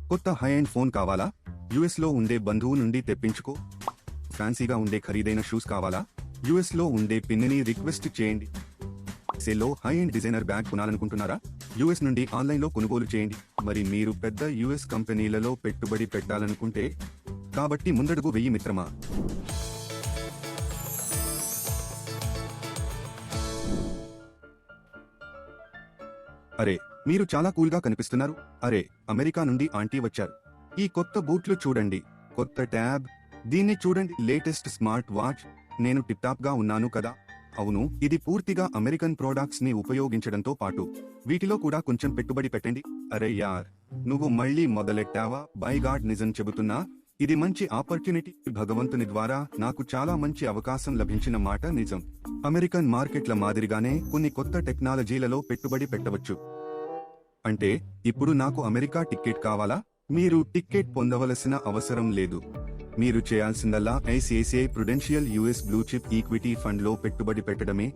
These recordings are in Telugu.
కొత్త హై అండ్ ఫోన్ కావాలా? యుఎస్లో ఉండే బంధువు నుండి తెప్పించుకో. ఫ్యాన్సీగా ఉండే ఖరీదైన షూస్ కావాలా? యుఎస్లో ఉండే పిన్ని రిక్వెస్ట్ చేయండి. సేల్లో హై అండ్ డిజైనర్ బ్యాగ్ కొనాలనుకుంటున్నారా? యుఎస్ నుండి ఆన్లైన్లో కొనుగోలు చేయండి. మరి మీరు పెద్ద యుఎస్ కంపెనీలలో పెట్టుబడి పెట్టాలనుకుంటే కాబట్టి ముందడుగు వెయ్యి మిత్రమా. అరే, మీరు చాలా కూల్గా కనిపిస్తున్నారు. అరే, అమెరికా నుండి ఆంటీ వచ్చారు. ఈ కొత్త బూట్లు చూడండి, కొత్త ట్యాబ్, దీన్ని చూడండి, లేటెస్ట్ స్మార్ట్ వాచ్. నేను టిప్ గా ఉన్నాను కదా? అవును, ఇది పూర్తిగా అమెరికన్ ప్రోడక్ట్స్ ని ఉపయోగించడంతో పాటు వీటిలో కూడా కొంచెం పెట్టుబడి పెట్టండి. అరే యార్, నువ్వు మళ్ళీ మొదలెట్టావా? బై గాడ్, నిజం చెబుతున్నా, ఇది మంచి ఆపర్చునిటీ. భగవంతుని ద్వారా నాకు చాలా మంచి అవకాశం లభించిన మాట నిజం. అమెరికన్ మార్కెట్ల మాదిరిగానే కొన్ని కొత్త టెక్నాలజీలలో పెట్టుబడి పెట్టవచ్చు. అంటే ఇప్పుడు నాకు అమెరికా టికెట్ కావాలా? మీరు టికెట్ పొందవలసిన అవసరం లేదు. మీరు చేయాల్సిందల్లా ICICI Prudential US blue chip equity fund లో పెట్టుబడి పెట్టడమే.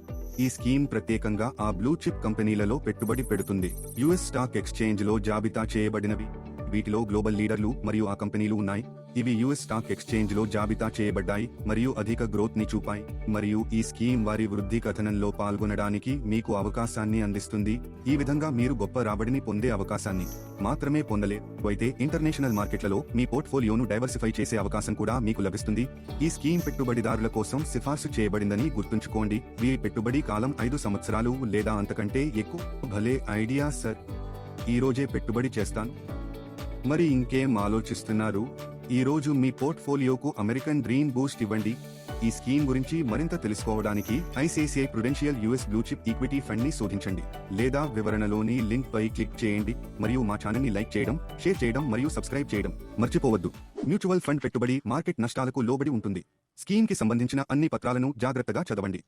ఈ స్కీమ్ ప్రత్యేకంగా ఆ బ్లూ చిప్ కంపెనీలలో పెట్టుబడి పెడుతుంది. యుఎస్ స్టాక్ ఎక్స్చేంజ్ లో జాబితా చేయబడినవి. వీటిలో గ్లోబల్ లీడర్లు మరియు ఆ కంపెనీలు ఉన్నాయి. ఇవి యుఎస్ స్టాక్ ఎక్స్చేంజ్ లో జాబితా చేయబడ్డాయి మరియు అధిక గ్రోత్ ని చూపాయి. మరియు ఈ స్కీమ్ వారి వృద్ధి కథనంలో పాల్గొనడానికి మీకు అవకాశాన్ని అందిస్తుంది. ఈ విధంగా మీరు గొప్ప రాబడిని పొందే అవకాశాన్ని మాత్రమే పొందలేరు, అయితే ఇంటర్నేషనల్ మార్కెట్లలో మీ పోర్ట్ఫోలియోను డైవర్సిఫై చేసే అవకాశం కూడా మీకు లభిస్తుంది. ఈ స్కీమ్ పెట్టుబడిదారుల కోసం సిఫార్సు చేయబడిందని గుర్తుంచుకోండి. మీ పెట్టుబడి కాలం 5 సంవత్సరాలు లేదా అంతకంటే ఎక్కువ. భలే ఐడియా సార్, ఈ రోజే పెట్టుబడి చేస్తాను. మరి ఇంకేం ఆలోచిస్తున్నారు? ఈ రోజు మీ పోర్ట్ఫోలియోకు అమెరికన్ డ్రీమ్ బూస్ట్ ఇవ్వండి. ఈ స్కీమ్ గురించి మరింత తెలుసుకోవడానికి ICICI Prudential US blue chip equity fund ని శోధించండి లేదా వివరణలోని లింక్ పై క్లిక్ చేయండి మరియు మా ఛానల్ ని లైక్ చేయడం, షేర్ చేయడం మరియు సబ్స్క్రైబ్ చేయడం మర్చిపోవద్దు. మ్యూచువల్ ఫండ్ పెట్టుబడి మార్కెట్ నష్టాలకు లోబడి ఉంటుంది. స్కీమ్ కి సంబంధించిన అన్ని పత్రాలను జాగ్రత్తగా చదవండి.